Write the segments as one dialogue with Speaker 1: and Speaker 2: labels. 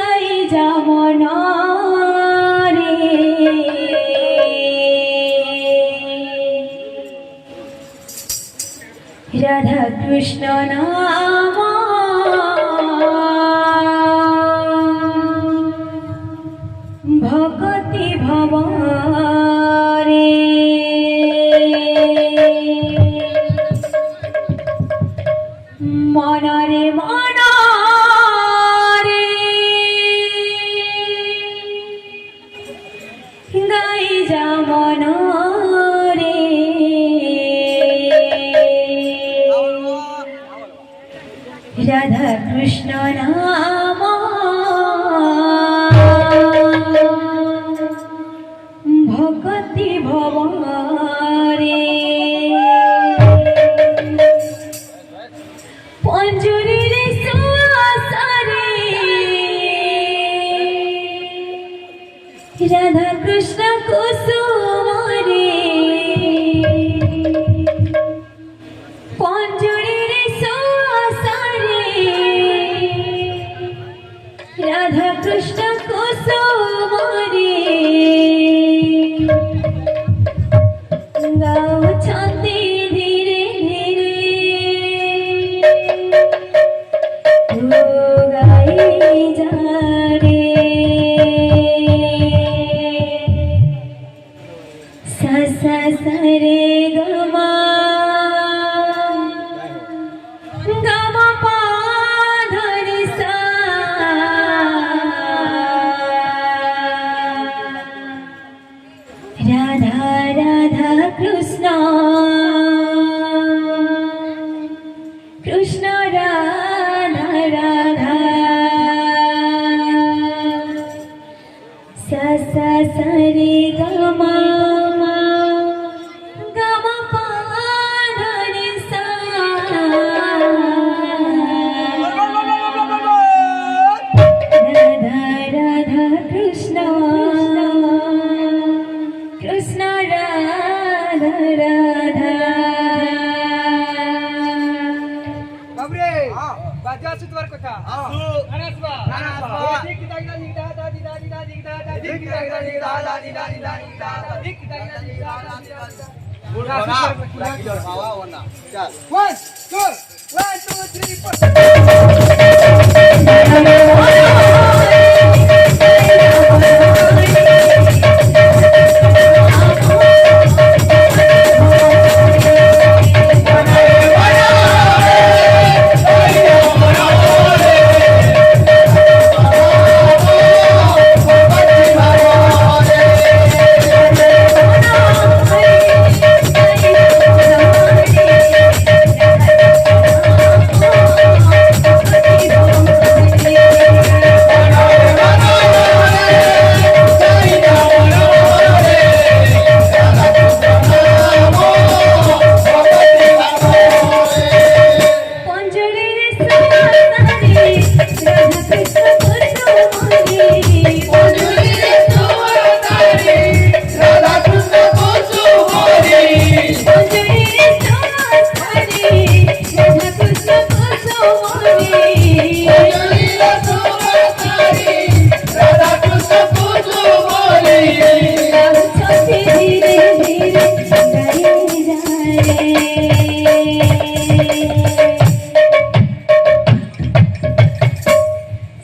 Speaker 1: গাই যেমন রে রাধা কৃষ্ণ নাম ভকতি ভব রে মনরে মনরে গাই যেমন রে রাধা কৃষ্ণ নাম ভকতি ভব রে পঞ্জুরির সুয়াসরে রাধা কৃষ্ণ কুসুম রে পঞ্জুরির সুয়াসরে রাধা কৃষ্ণ কুসুম রে গাউছন্তি ধীরে ধীরে গাই যা রে সা সা সা রে গমা গমা পা ধরে সা রাধা রাধা কৃষ্ণ কৃষ্ণ রাধা রাধা সা সা সা রে গমা গমা পা ধরে সা রাধা রাধা কৃষ্ণ কৃষ্ণ রাধা রাধা
Speaker 2: বাবরে বাজা আছে তোমার কথা আনাসবা ঠিক দাগিনা দিগদা দাদি দাদি দাদি দাদি ঠিক দাগিনা দিগদা দাদি দাদি দাদি ঠিক দাগিনা দিগদা দাদি দাদি বুড়া কি জোর খাওয়া ওনা চল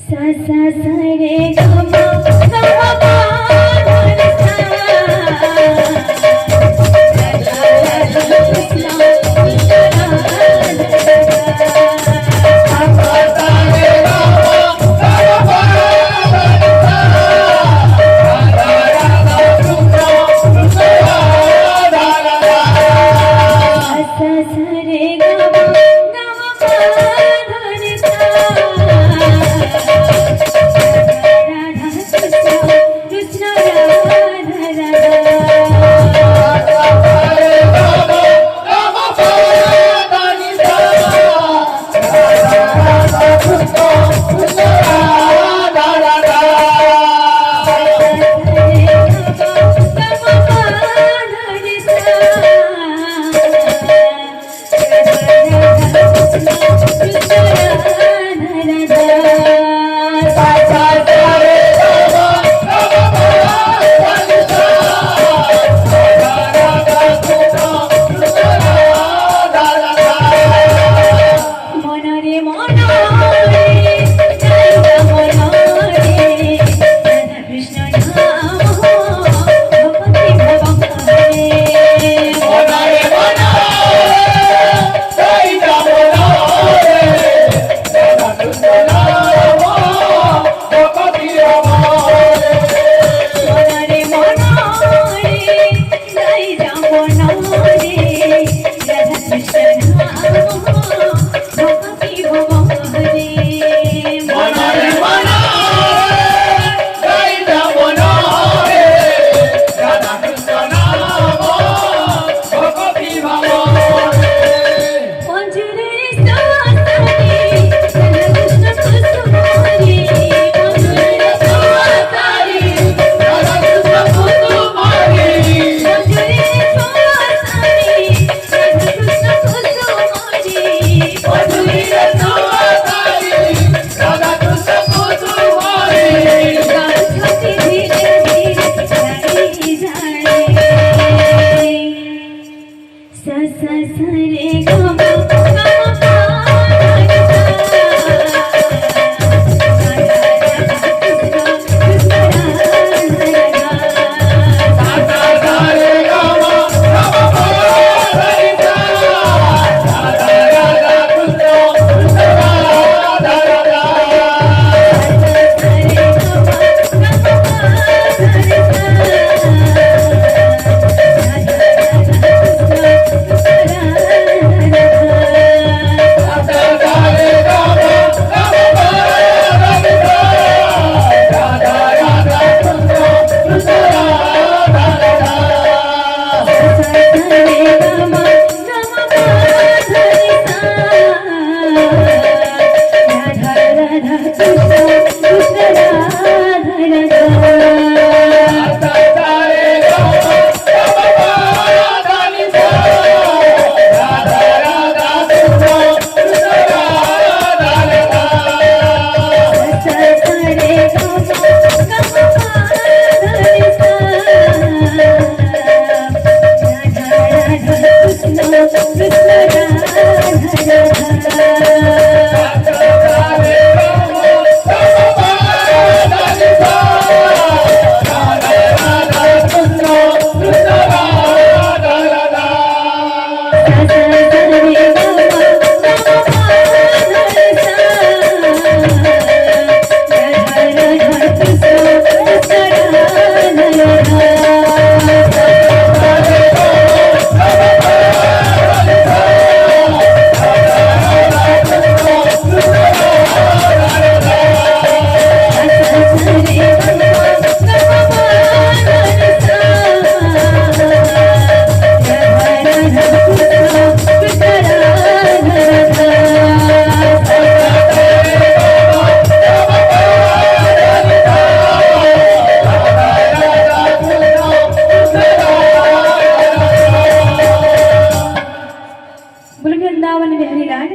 Speaker 2: ささされがまがま